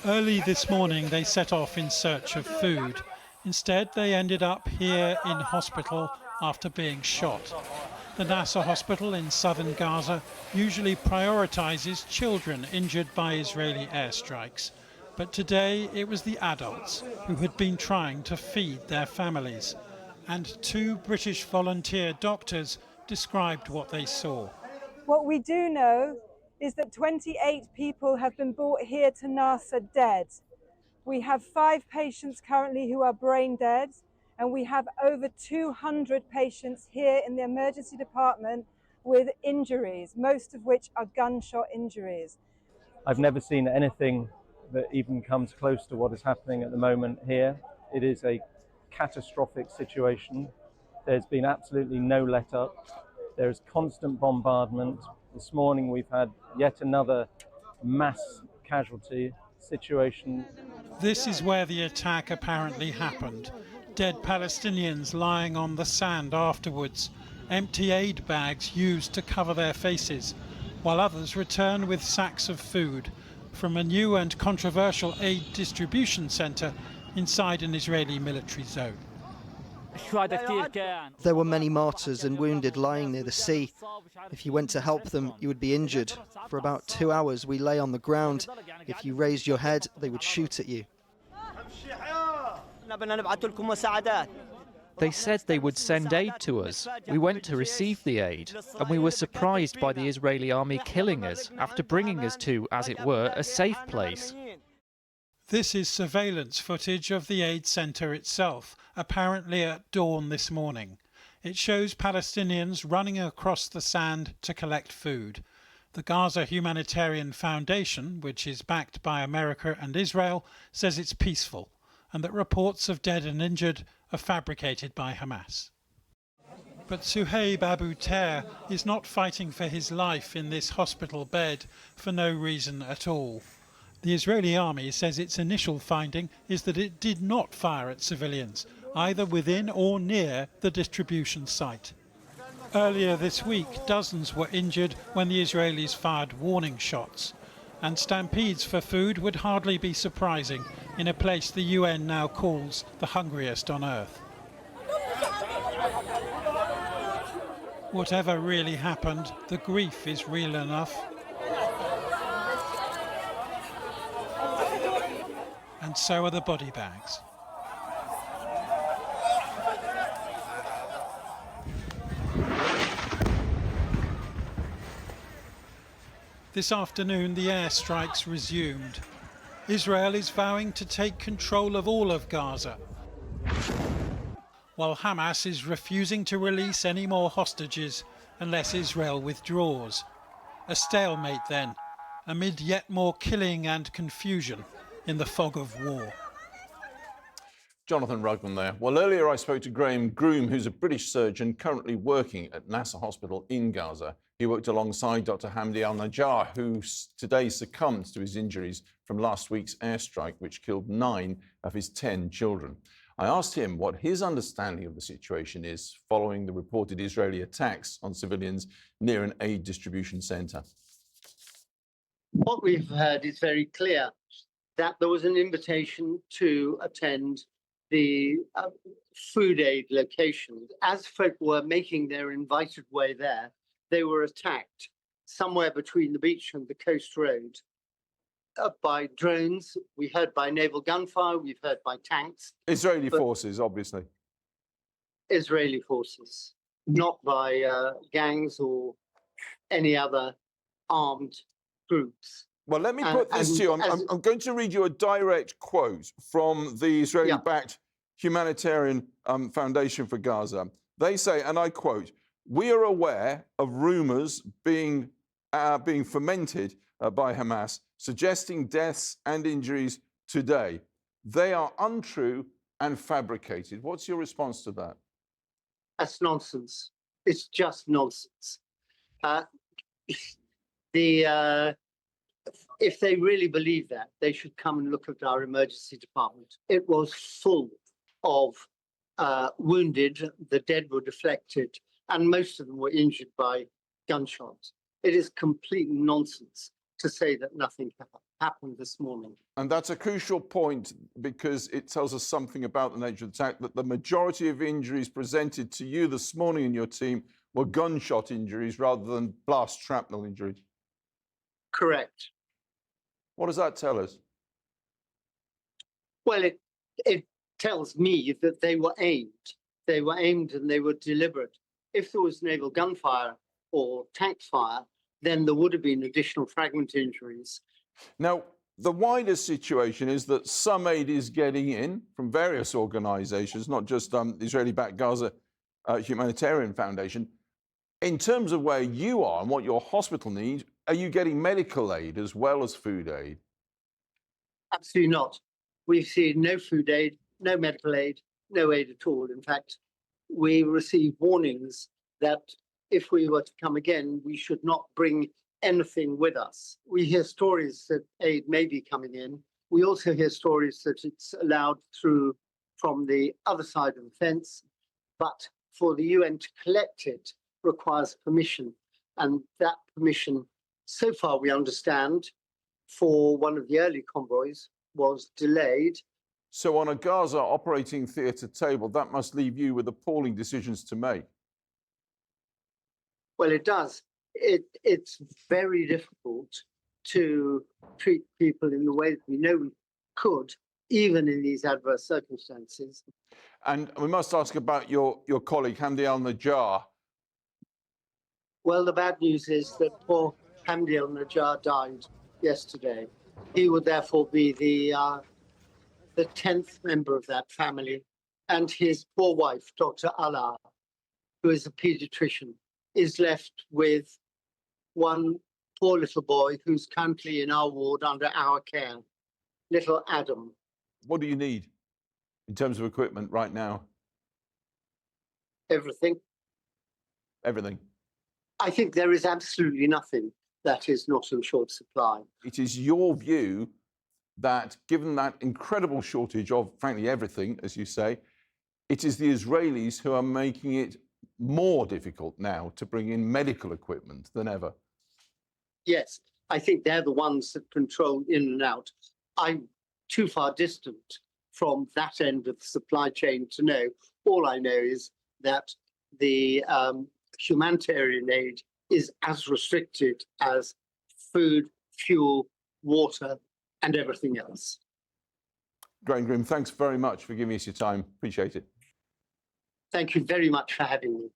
Early this morning, they set off in search of food. Instead, they ended up here in hospital after being shot. The Nasser hospital in southern Gaza usually prioritises children injured by Israeli airstrikes. But today it was the adults who had been trying to feed their families. And two British volunteer doctors described what they saw. What we do know is that 28 people have been brought here to Nasser dead. We have 5 patients currently who are brain dead, and we have over 200 patients here in the emergency department with injuries, most of which are gunshot injuries. I've never seen anything that even comes close to what is happening at the moment here. It is a catastrophic situation. There's been absolutely no let up. There is constant bombardment. This morning we've had yet another mass casualty situation. This is where the attack apparently happened. Dead Palestinians lying on the sand afterwards, empty aid bags used to cover their faces, while others return with sacks of food from a new and controversial aid distribution centre inside an Israeli military zone. There were many martyrs and wounded lying near the sea. If you went to help them, you would be injured. For about 2 hours we lay on the ground. If you raised your head, they would shoot at you. They said they would send aid to us. We went to receive the aid, and we were surprised by the Israeli army killing us after bringing us to, as it were, a safe place. This is surveillance footage of the aid centre itself, apparently at dawn this morning. It shows Palestinians running across the sand to collect food. The Gaza Humanitarian Foundation, which is backed by America and Israel, says it's peaceful and that reports of dead and injured are fabricated by Hamas. But Suhaib Abu Tair is not fighting for his life in this hospital bed for no reason at all. The Israeli army says its initial finding is that it did not fire at civilians, either within or near the distribution site. Earlier this week, dozens were injured when the Israelis fired warning shots. And stampedes for food would hardly be surprising in a place the UN now calls the hungriest on earth. Whatever really happened, the grief is real enough. And so are the body bags. This afternoon, the airstrikes resumed. Israel is vowing to take control of all of Gaza, while Hamas is refusing to release any more hostages unless Israel withdraws. A stalemate then, amid yet more killing and confusion in the fog of war. Jonathan Rugman there. Well, earlier I spoke to Graham Groom, who's a British surgeon currently working at Nasser Hospital in Gaza. He worked alongside Dr. Hamdi al-Najjar, who today succumbed to his injuries from last week's airstrike, which killed 9 of his 10 children. I asked him what his understanding of the situation is following the reported Israeli attacks on civilians near an aid distribution centre. What we've heard is very clear, that there was an invitation to attend the food aid location. As folk were making their invited way there, they were attacked somewhere between the beach and the coast road by drones. We heard by naval gunfire, we've heard by tanks. Israeli forces, obviously. Israeli forces, not by gangs or any other armed groups. Well, let me put this to you. I'm going to read you a direct quote from the Israeli-backed Humanitarian Foundation for Gaza. They say, and I quote, "We are aware of rumours being fomented by Hamas, suggesting deaths and injuries today. They are untrue and fabricated." What's your response to that? That's nonsense. It's just nonsense. If they really believe that, they should come and look at our emergency department. It was full of wounded, the dead were deflected, and most of them were injured by gunshots. It is complete nonsense to say that nothing happened. happened this morning. And that's a crucial point because it tells us something about the nature of the attack, that the majority of injuries presented to you this morning and your team were gunshot injuries rather than blast shrapnel injuries. Correct. What does that tell us? Well, it tells me that they were aimed. They were aimed and they were deliberate. If there was naval gunfire or tank fire, then there would have been additional fragment injuries. Now, the wider situation is that some aid is getting in from various organisations, not just the Israeli-backed Gaza Humanitarian Foundation. In terms of where you are and what your hospital needs, are you getting medical aid as well as food aid? Absolutely not. We've seen no food aid, no medical aid, no aid at all. In fact, we received warnings that if we were to come again, we should not bring anything with us. We hear stories that aid may be coming in. We also hear stories that it's allowed through from the other side of the fence, but for the UN to collect it requires permission. And that permission, so far we understand, for one of the early convoys was delayed. So on a Gaza operating theatre table, that must leave you with appalling decisions to make. Well, it does. It's very difficult to treat people in the way that we know we could, even in these adverse circumstances. And we must ask about your colleague, Hamdi al-Najjar. Well, the bad news is that poor Hamdi al-Najjar died yesterday. He would therefore be the 10th member of that family. And his poor wife, Dr. Allah, who is a pediatrician, is left with one poor little boy who's currently in our ward under our care, little Adam. What do you need in terms of equipment right now? Everything. Everything. I think there is absolutely nothing that is not in short supply. It is your view that given that incredible shortage of, frankly, everything, as you say, it is the Israelis who are making it more difficult now to bring in medical equipment than ever. Yes, I think they're the ones that control in and out. I'm too far distant from that end of the supply chain to know. All I know is that the humanitarian aid is as restricted as food, fuel, water, and everything else. Graham Grimm, thanks very much for giving us your time. Appreciate it. Thank you very much for having me.